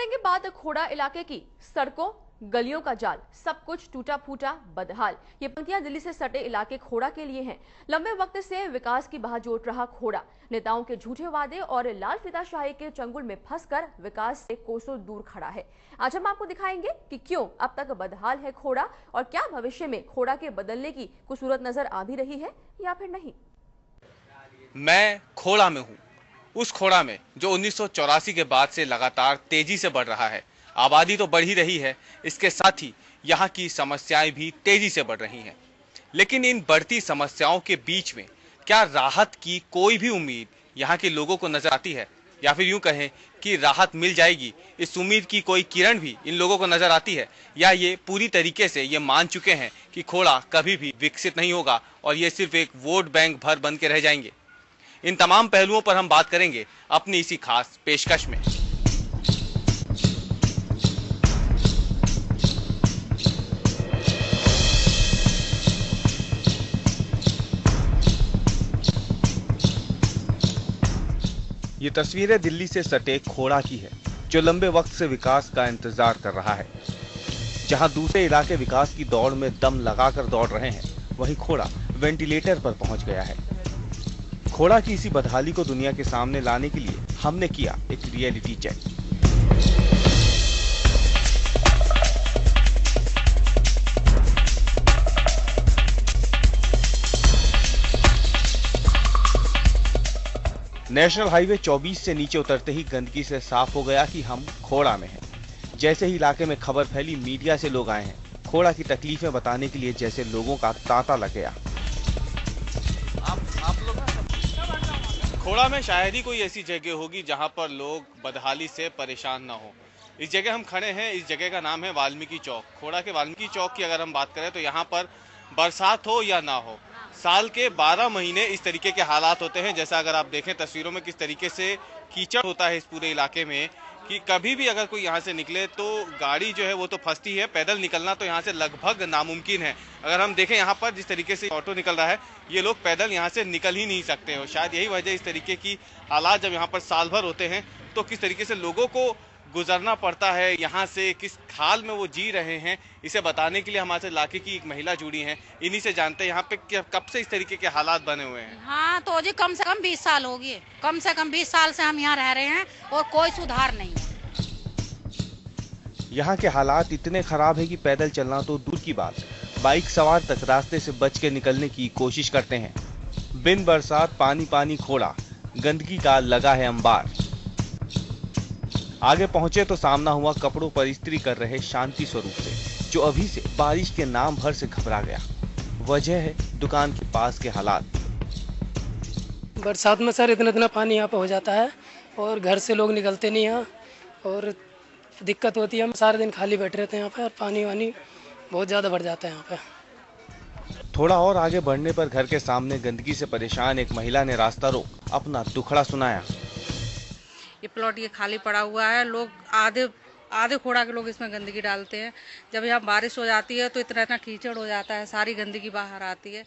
करेंगे बात खोड़ा इलाके की। सड़कों, गलियों का जाल, सब कुछ टूटा फूटा बदहाल। ये पंक्तियां दिल्ली से सटे इलाके खोड़ा के लिए हैं। लंबे वक्त से विकास की बाह जोत रहा खोड़ा नेताओं के झूठे वादे और लाल फीताशाही के चंगुल में फंसकर विकास से कोसों दूर खड़ा है। आज हम आपको दिखाएंगे कि क्यों अब तक बदहाल है खोड़ा और क्या भविष्य में खोड़ा के बदलने की कोई सूरत नजर आ भी रही है या फिर नहीं। मैं खोड़ा में हूँ, उस खोड़ा में जो 1984 के बाद से लगातार तेजी से बढ़ रहा है। आबादी तो बढ़ ही रही है, इसके साथ ही यहाँ की समस्याएं भी तेजी से बढ़ रही हैं। लेकिन इन बढ़ती समस्याओं के बीच में क्या राहत की कोई भी उम्मीद यहाँ के लोगों को नजर आती है, या फिर यूं कहें कि राहत मिल जाएगी इस उम्मीद की कोई किरण भी इन लोगों को नजर आती है, या ये पूरी तरीके से ये मान चुके हैं कि खोड़ा कभी भी विकसित नहीं होगा और ये सिर्फ एक वोट बैंक भर बन के रह जाएंगे। इन तमाम पहलुओं पर हम बात करेंगे अपनी इसी खास पेशकश में। ये तस्वीरें दिल्ली से सटे खोड़ा की है, जो लंबे वक्त से विकास का इंतजार कर रहा है। जहां दूसरे इलाके विकास की दौड़ में दम लगाकर दौड़ रहे हैं, वहीं खोड़ा वेंटिलेटर पर पहुंच गया है। खोड़ा की इसी बदहाली को दुनिया के सामने लाने के लिए हमने किया एक रियलिटी चेक। नेशनल हाईवे 24 से नीचे उतरते ही गंदगी से साफ हो गया कि हम खोड़ा में हैं। जैसे ही इलाके में खबर फैली, मीडिया से लोग आए हैं। खोड़ा की तकलीफें बताने के लिए जैसे लोगों का तांता लग गया। आप लोग खोड़ा में शायद ही कोई ऐसी जगह होगी जहां पर लोग बदहाली से परेशान ना हो। इस जगह हम खड़े हैं, इस जगह का नाम है वाल्मीकि चौक। खोड़ा के वाल्मीकि चौक की अगर हम बात करें तो यहाँ पर बरसात हो या ना हो, साल के 12 महीने इस तरीके के हालात होते हैं। जैसा अगर आप देखें तस्वीरों में किस तरीके से कीचड़ होता है इस पूरे इलाके में, कि कभी भी अगर कोई यहाँ से निकले तो गाड़ी जो है वो तो फंसती है, पैदल निकलना तो यहाँ से लगभग नामुमकिन है। अगर हम देखें यहाँ पर जिस तरीके से ऑटो निकल रहा है, ये लोग पैदल यहाँ से निकल ही नहीं सकते हो। शायद यही वजह, इस तरीके की हालात जब यहाँ पर साल भर होते हैं तो किस तरीके से लोगों को गुजरना पड़ता है, यहाँ से किस हाल में वो जी रहे हैं, इसे बताने के लिए हमारे इलाके की एक महिला जुड़ी हैं। इन्हीं से जानते हैं यहाँ पे कब से इस तरीके के हालात बने हुए हैं। हाँ तो जी कम से कम 20 साल हो गए, कम से कम 20 साल से हम यहाँ रह रहे हैं और कोई सुधार नहीं है। यहाँ के हालात इतने खराब है कि पैदल चलना तो दूर की बात, बाइक सवार तक रास्ते से बच के निकलने की कोशिश करते हैं। बिन बरसात पानी पानी खोड़ा, गंदगी का लगा है अंबार। आगे पहुंचे तो सामना हुआ कपड़ों पर इस्त्री कर रहे शांति स्वरूप से, जो अभी से बारिश के नाम भर से घबरा गया। वजह है दुकान के पास के हालात। बरसात में सर इतना पानी यहाँ पे हो जाता है और घर से लोग निकलते नहीं हैं और दिक्कत होती है। हम सारे दिन खाली बैठे रहते हैं यहाँ पे और पानी वानी बहुत ज़्यादा बढ़ जाता है यहाँ पे। थोड़ा और आगे बढ़ने पर घर के सामने गंदगी से परेशान एक महिला ने रास्ता रोक अपना दुखड़ा सुनाया। ये प्लॉट ये खाली पड़ा हुआ है, लोग आधे खोड़ा के लोग इसमें गंदगी डालते हैं। जब यहाँ बारिश हो जाती है तो इतना कीचड़ हो जाता है, सारी गंदगी बाहर आती है।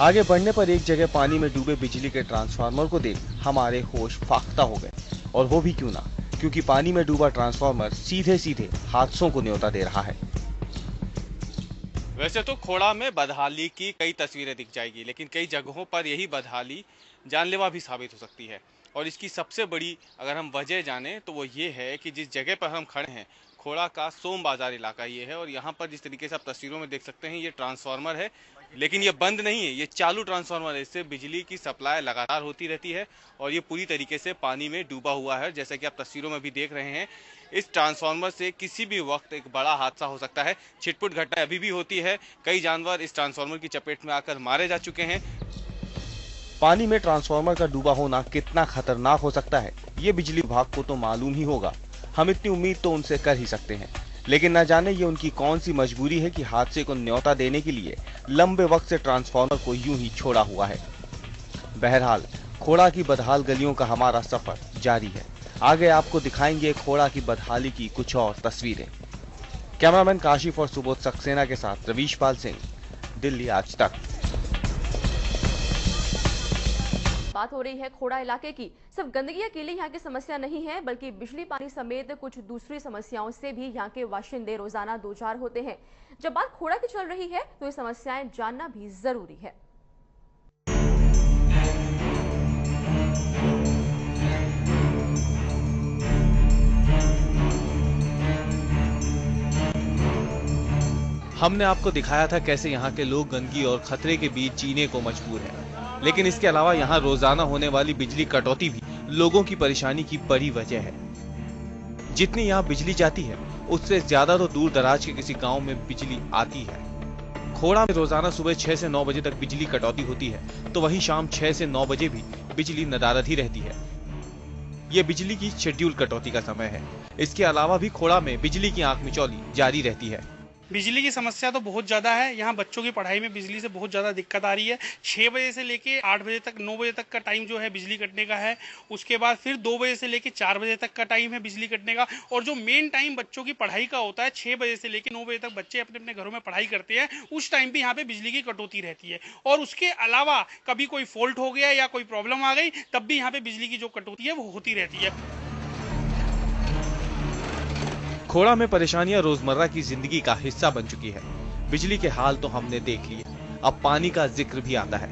आगे बढ़ने पर एक जगह पानी में डूबे बिजली के ट्रांसफार्मर को देख हमारे होश फाख्ता हो गए, और वो भी क्यों ना, क्योंकि पानी में डूबा ट्रांसफार्मर सीधे सीधे हादसों को न्योता दे रहा है। वैसे तो खोड़ा में बदहाली की कई तस्वीरें दिख जाएगी, लेकिन कई जगहों पर यही बदहाली जानलेवा भी साबित हो सकती है। और इसकी सबसे बड़ी अगर हम वजह जाने तो वो ये है कि जिस जगह पर हम खड़े हैं, खोड़ा का सोम बाजार इलाका ये है, और यहाँ पर जिस तरीके से आप तस्वीरों में देख सकते हैं ये ट्रांसफार्मर है, लेकिन ये बंद नहीं है, ये चालू ट्रांसफार्मर है। इससे बिजली की सप्लाई लगातार होती रहती है और ये पूरी तरीके से पानी में डूबा हुआ है। जैसा कि आप तस्वीरों में भी देख रहे हैं, इस ट्रांसफार्मर से किसी भी वक्त एक बड़ा हादसा हो सकता है। छिटपुट घटना अभी भी होती है, कई जानवर इस ट्रांसफार्मर की चपेट में आकर मारे जा चुके हैं। पानी में ट्रांसफार्मर का डूबा होना कितना खतरनाक हो सकता है, ये बिजली विभाग को तो मालूम ही होगा। हम इतनी उम्मीद तो उनसे कर ही सकते हैं, लेकिन न जाने ये उनकी कौन सी मजबूरी है कि हादसे को न्योता देने के लिए लंबे वक्त से ट्रांसफार्मर को यूं ही छोड़ा हुआ है। बहरहाल खोड़ा की बदहाल गलियों का हमारा सफर जारी है। आगे आपको दिखाएंगे खोड़ा की बदहाली की कुछ और तस्वीरें। कैमरामैन काशिफ और सुबोध सक्सेना के साथ रवीश पाल सिंह, दिल्ली आज तक। बात हो रही है खोड़ा इलाके की। सिर्फ गंदगी अकेले यहाँ की समस्या नहीं है, बल्कि बिजली पानी समेत कुछ दूसरी समस्याओं से भी यहाँ के बाशिंदे रोजाना दो चार होते हैं। जब बात खोड़ा की चल रही है तो ये समस्याएं जानना भी जरूरी है। हमने आपको दिखाया था कैसे यहाँ के लोग गंदगी और खतरे के बीच जीने को मजबूर हैं। लेकिन इसके अलावा यहाँ रोजाना होने वाली बिजली कटौती भी लोगों की परेशानी की बड़ी वजह है। जितनी यहाँ बिजली जाती है उससे ज्यादा तो दूर दराज के किसी गांव में बिजली आती है। खोड़ा में रोजाना सुबह 6 से 9 बजे तक बिजली कटौती होती है, तो वहीं शाम 6 से 9 बजे भी बिजली नदारद ही रहती है। ये बिजली की शेड्यूल कटौती का समय है। इसके अलावा भी खोड़ा में बिजली की आंख मिचौली जारी रहती है। बिजली की समस्या तो बहुत ज़्यादा है। यहाँ बच्चों की पढ़ाई में बिजली से बहुत ज़्यादा दिक्कत आ रही है। 6 बजे से लेके 8 बजे तक 9 बजे तक का टाइम जो है बिजली कटने का है। उसके बाद फिर 2 बजे से लेके 4 बजे तक का टाइम है बिजली कटने का। और जो मेन टाइम बच्चों की पढ़ाई का होता है 6 बजे से लेके 9 बजे तक बच्चे अपने अपने घरों में पढ़ाई करते हैं, उस टाइम भी यहाँ पे बिजली की कटौती रहती है। और उसके अलावा कभी कोई फॉल्ट हो गया या कोई प्रॉब्लम आ गई तब भी यहाँ पे बिजली की जो कटौती है वो होती रहती है। खोड़ा में परेशानियां रोजमर्रा की जिंदगी का हिस्सा बन चुकी है। बिजली के हाल तो हमने देख लिए, अब पानी का जिक्र भी आता है।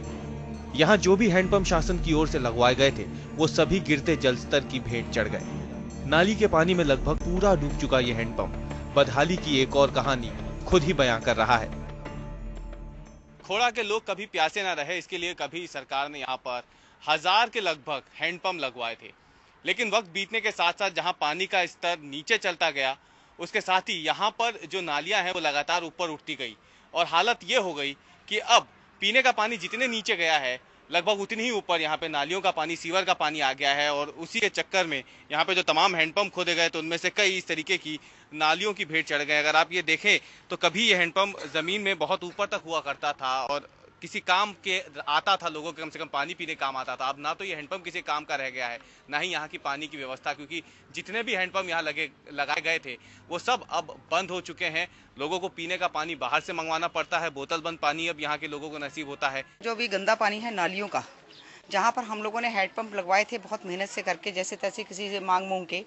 यहाँ जो भी हैंडपंप शासन की ओर से लगवाए गए थे वो सभी गिरते जलस्तर की भेंट चढ़ गए। नाली के पानी में लगभग पूरा डूब चुका ये हैंडपंप बदहाली की एक और कहानी खुद ही बयां कर रहा है। खोड़ा के लोग कभी प्यासे न रहे, इसके लिए कभी सरकार ने यहाँ पर 1000 के लगभग हैंडपंप लगवाए थे। लेकिन वक्त बीतने के साथ साथ जहाँ पानी का स्तर नीचे चलता गया, उसके साथ ही यहाँ पर जो नालियां हैं वो लगातार ऊपर उठती गई और हालत ये हो गई कि अब पीने का पानी जितने नीचे गया है लगभग उतनी ही ऊपर यहाँ पे नालियों का पानी, सीवर का पानी आ गया है। और उसी के चक्कर में यहाँ पे जो तमाम हैंडपंप खोदे गए तो उनमें से कई इस तरीके की नालियों की भेंट चढ़ गए। अगर आप ये देखें तो कभी ये हैंडपंप जमीन में बहुत ऊपर तक हुआ करता था और किसी काम के आता था, लोगों के कम से कम पानी पीने काम आता था। अब ना तो ये हैंडपंप किसी काम का रह गया है, ना ही यहाँ की पानी की व्यवस्था, क्योंकि जितने भी हैंडपंप यहाँ लगाए गए थे वो सब अब बंद हो चुके हैं। लोगों को पीने का पानी बाहर से मंगवाना पड़ता है, बोतल बंद पानी अब यहाँ के लोगों को नसीब होता है। जो भी गंदा पानी है नालियों का, जहाँ पर हम लोगों ने हैंडपंप लगवाए थे बहुत मेहनत से करके, जैसे तैसे किसी से मांग के,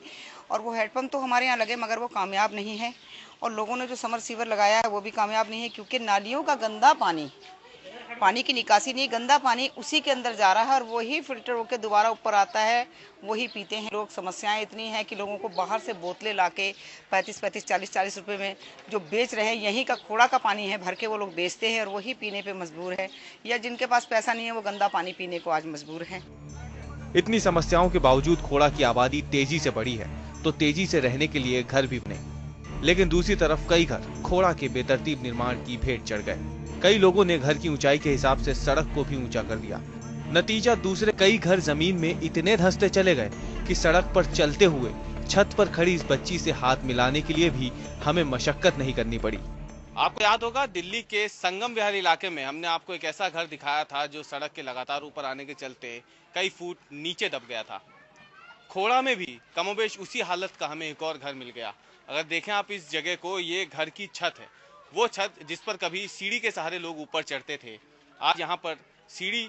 और वो हैंडपंप तो हमारे यहाँ लगे मगर वो कामयाब नहीं है। और लोगों ने जो समरसीवर लगाया है वो भी कामयाब नहीं है, क्योंकि नालियों का गंदा पानी की निकासी नहीं, गंदा पानी उसी के अंदर जा रहा है और वही फिल्टर होकर दोबारा ऊपर आता है, वही पीते हैं लोग। समस्याएं इतनी हैं कि लोगों को बाहर से बोतलें लाके 35-35, 40-40 रुपए में जो बेच रहे हैं, यहीं का खोड़ा का पानी है भर के वो लोग बेचते हैं और वही पीने पे मजबूर है। या जिनके पास पैसा नहीं है वो गंदा पानी पीने को आज मजबूर है। इतनी समस्याओं के बावजूद खोड़ा की आबादी तेजी से बढ़ी है, तो तेजी से रहने के लिए घर भी बने। लेकिन दूसरी तरफ कई घर खोड़ा के बेतरतीब निर्माण की भेंट चढ़ गए। कई लोगों ने घर की ऊंचाई के हिसाब से सड़क को भी ऊंचा कर दिया। नतीजा दूसरे कई घर जमीन में इतने धंसते चले गए कि सड़क पर चलते हुए छत पर खड़ी इस बच्ची से हाथ मिलाने के लिए भी हमें मशक्कत नहीं करनी पड़ी। आपको याद होगा दिल्ली के संगम विहार इलाके में हमने आपको एक ऐसा घर दिखाया था जो सड़क के लगातार ऊपर आने के चलते कई फुट नीचे दब गया था। खोड़ा में भी कमोबेश उसी हालत का हमें एक और घर मिल गया। अगर देखें आप इस जगह को, ये घर की छत है, वो छत जिस पर कभी सीढ़ी के सहारे लोग ऊपर चढ़ते थे। आज यहाँ पर सीढ़ी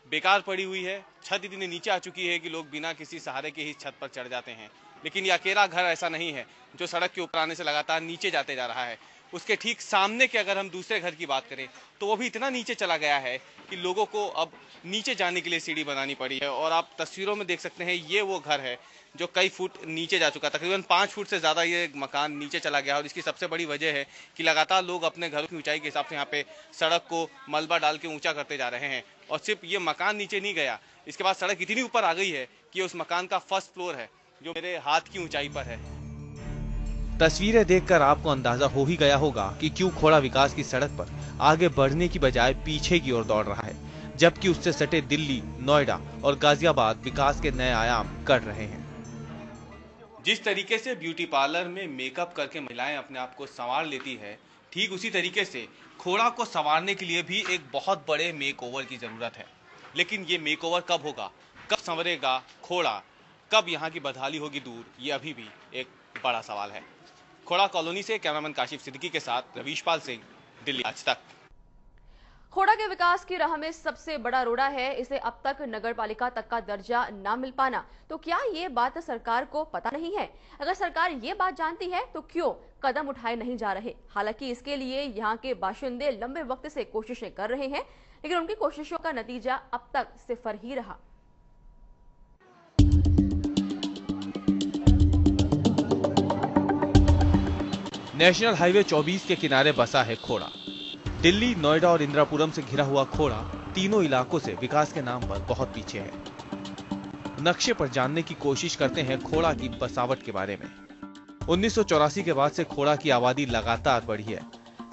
बेकार पड़ी हुई है, छत इतनी नीचे आ चुकी है कि लोग बिना किसी सहारे के ही छत पर चढ़ जाते हैं। लेकिन ये अकेला घर ऐसा नहीं है जो सड़क के ऊपर आने से लगातार नीचे जाते जा रहा है। उसके ठीक सामने के अगर हम दूसरे घर की बात करें तो वो भी इतना नीचे चला गया है कि लोगों को अब नीचे जाने के लिए सीढ़ी बनानी पड़ी है। और आप तस्वीरों में देख सकते हैं, ये वो घर है जो कई फुट नीचे जा चुका, तकरीबन 5 फुट से ज़्यादा ये मकान नीचे चला गया। और इसकी सबसे बड़ी वजह है कि लगातार लोग अपने घरों की ऊंचाई के हिसाब से यहाँ पे सड़क को मलबा डाल के ऊंचा करते जा रहे हैं। और सिर्फ ये मकान नीचे नहीं गया, इसके बाद सड़क इतनी ऊपर आ गई है कि उस मकान का फर्स्ट फ्लोर है जो मेरे हाथ की ऊंचाई पर है। तस्वीरें देखकर आपको अंदाजा हो ही गया होगा कि क्यों खोड़ा विकास की सड़क पर आगे बढ़ने की बजाय पीछे की ओर दौड़ रहा है, जबकि उससे सटे दिल्ली, नोएडा और गाजियाबाद विकास के नए आयाम कर रहे हैं। जिस तरीके से ब्यूटी पार्लर में मेकअप करके महिलाएं अपने आप को संवार लेती है, ठीक उसी तरीके से खोड़ा को संवारने के लिए भी एक बहुत बड़े मेकओवर की जरूरत है। लेकिन ये मेकओवर कब होगा, कब संवरेगा खोड़ा, कब यहाँ की बदहाली होगी दूर, ये अभी भी एक बड़ा सवाल है। खोड़ा कॉलोनी से कैमरामैन काशिफ सिद्दीकी के साथ रवीश पाल सिंह, दिल्ली आज तक। खोड़ा के विकास की राह में सबसे बड़ा रोड़ा है इसे अब तक नगर पालिका तक का दर्जा ना मिल पाना। तो क्या ये बात सरकार को पता नहीं है? अगर सरकार ये बात जानती है तो क्यों कदम उठाए नहीं जा रहे? हालांकि इसके लिए यहाँ के बाशिंदे लंबे वक्त से कोशिशें कर रहे हैं, लेकिन उनकी कोशिशों का नतीजा अब तक सिफर ही रहा। नेशनल हाईवे 24 के किनारे बसा है खोड़ा। दिल्ली, नोएडा और इंदिरापुरम से घिरा हुआ खोड़ा तीनों इलाकों से विकास के नाम पर बहुत पीछे है। नक्शे पर जानने की कोशिश करते हैं खोड़ा की बसावट के बारे में। 1984 के बाद से खोड़ा की आबादी लगातार बढ़ी है।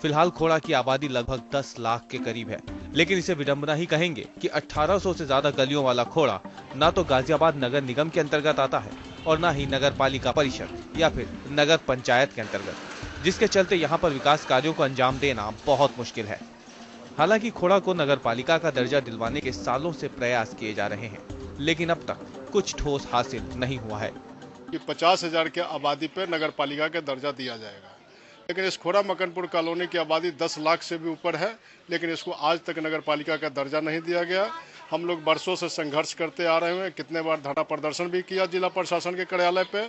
फिलहाल खोड़ा की आबादी लगभग 10 लाख के करीब है, लेकिन इसे विडंबना ही कहेंगे कि 1800 से ज्यादा गलियों वाला खोड़ा ना तो गाजियाबाद नगर निगम के अंतर्गत आता है और ना ही नगर पालिका परिषद या फिर नगर पंचायत के अंतर्गत, जिसके चलते यहाँ पर विकास कार्यों को अंजाम देना बहुत मुश्किल है। हालांकि खोड़ा को नगर पालिका का दर्जा दिलवाने के सालों से प्रयास किए जा रहे हैं, लेकिन अब तक कुछ ठोस हासिल नहीं हुआ है कि 50,000 की आबादी पर नगर पालिका का दर्जा दिया जाएगा, लेकिन इस खोड़ा मकनपुर कॉलोनी की आबादी 10 लाख से भी ऊपर है, लेकिन इसको आज तक नगर पालिका का दर्जा नहीं दिया गया। हम लोग बरसों से संघर्ष करते आ रहे हैं, कितने बार धरना प्रदर्शन भी किया जिला प्रशासन के कार्यालय पे,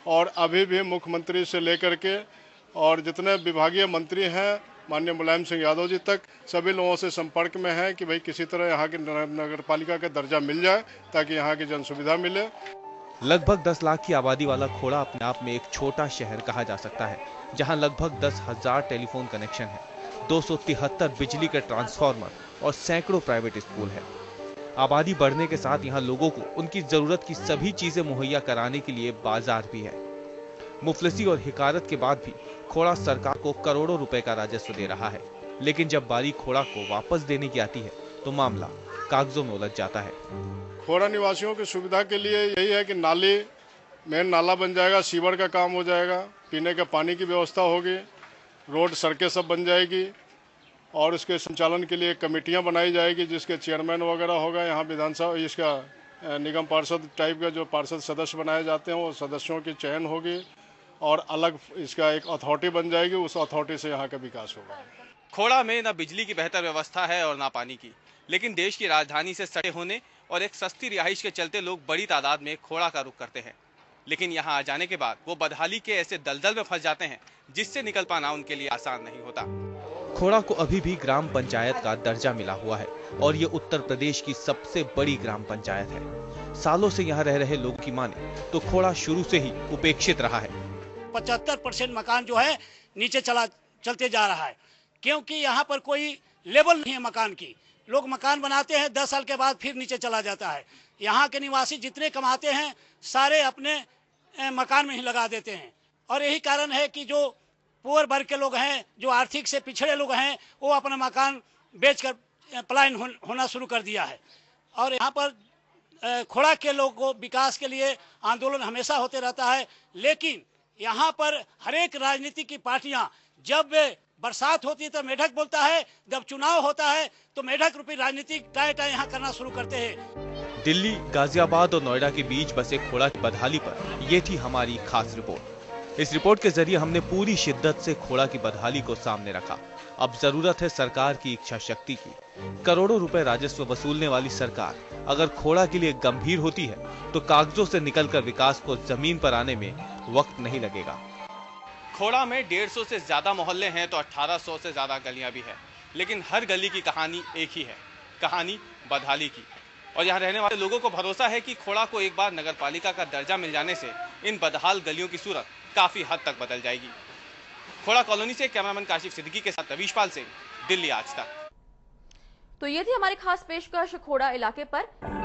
और अभी भी मुख्यमंत्री से लेकर के और जितने विभागीय मंत्री हैं माननीय मुलायम सिंह यादव जी तक सभी लोगों से संपर्क में है कि भाई किसी तरह यहाँ की नगर पालिका का दर्जा मिल जाए ताकि यहाँ की जन सुविधा मिले। लगभग 10 लाख की आबादी वाला खोड़ा अपने आप में एक छोटा शहर कहा जा सकता है, जहां लगभग 10,000 टेलीफोन कनेक्शन है, 273 बिजली के ट्रांसफार्मर और सैकड़ों प्राइवेट स्कूल है। आबादी बढ़ने के साथ यहाँ लोगों को उनकी जरूरत की सभी चीजें मुहैया कराने के लिए बाजार भी है। मुफलिसी और हिकारत के बाद भी खोड़ा सरकार को करोड़ों रुपए का राजस्व दे रहा है, लेकिन जब बारी खोड़ा को वापस देने की आती है तो मामला कागजों में उलझ जाता है। खोड़ा निवासियों की सुविधा के लिए यही है कि नाली मेन नाला बन जाएगा, सीवर का काम हो जाएगा, पीने के पानी की व्यवस्था होगी, रोड सड़कें सब बन जाएगी और इसके संचालन के लिए कमेटियां बनाई जाएगी जिसके चेयरमैन वगैरह होगा। यहाँ विधानसभा इसका निगम पार्षद टाइप का जो पार्षद सदस्य बनाए जाते हैं वो सदस्यों की चयन होगी और अलग इसका एक अथॉरिटी बन जाएगी, उस अथॉरिटी से यहाँ का विकास होगा। खोड़ा में न बिजली की बेहतर व्यवस्था है और न पानी की, लेकिन देश की राजधानी से सटे होने और एक सस्ती रिहाइश के चलते लोग बड़ी तादाद में खोड़ा का रुख करते हैं, लेकिन यहाँ आ जाने के बाद वो बदहाली के ऐसे दलदल में फंस जाते हैं जिससे निकल पाना उनके लिए आसान नहीं होता। खोड़ा को अभी भी ग्राम पंचायत का दर्जा मिला हुआ है और ये उत्तर प्रदेश की सबसे बड़ी ग्राम पंचायत है। सालों से यहाँ रह रहे लोगों की माने तो खोड़ा शुरू से ही उपेक्षित रहा है। 75% मकान जो है नीचे चलते जा रहा है, क्योंकि यहाँ पर कोई लेवल नहीं है मकान की। लोग मकान बनाते हैं 10 साल के बाद फिर नीचे चला जाता है। यहाँ के निवासी जितने कमाते हैं सारे अपने मकान में ही लगा देते हैं और यही कारण है कि जो पुअर वर्ग के लोग हैं, जो आर्थिक से पिछड़े लोग हैं, वो अपना मकान बेचकर पलायन होना शुरू कर दिया है। और यहाँ पर खोड़ा के लोगों को विकास के लिए आंदोलन हमेशा होते रहता है, लेकिन यहाँ पर हर एक राजनीतिक की पार्टियां जब बरसात होती है तो मेढक बोलता है, जब चुनाव होता है तो मेढक रूपी राजनीति टाई यहाँ करना शुरू करते हैं। दिल्ली, गाजियाबाद और नोएडा के बीच बसे खोड़ा की बदहाली पर ये थी हमारी खास रिपोर्ट। इस रिपोर्ट के जरिए हमने पूरी शिद्दत से खोड़ा की बदहाली को सामने रखा। अब जरूरत है सरकार की इच्छा शक्ति की। करोड़ों रुपए राजस्व वसूलने वाली सरकार अगर खोड़ा के लिए गंभीर होती है तो कागजों से निकलकर विकास को जमीन पर आने में वक्त नहीं लगेगा। खोड़ा में 150 से ज्यादा मोहल्ले हैं तो 1800 से ज्यादा गलियां भी हैं, लेकिन हर गली की कहानी एक ही है, कहानी बदहाली की। और यहाँ रहने वाले लोगों को भरोसा है कि खोड़ा को एक बार नगर पालिका का दर्जा मिल जाने से इन बदहाल गलियों की सूरत काफी हद तक बदल जाएगी। खोड़ा कॉलोनी से कैमरामैन काशिफ सिद्दीकी के साथ रवीश पाल से दिल्ली आज तक। तो ये थी हमारी खास पेशकश खोड़ा इलाके पर।